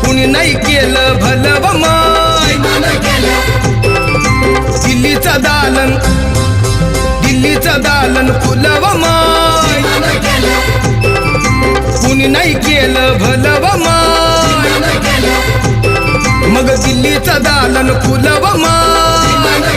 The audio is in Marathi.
कुणी नाही केलं भलं व माय दिल्लीचा दालन फुलं व माय कुणी नाही केलं भलं व माय मग दिल्लीचा दालन फुलं व माय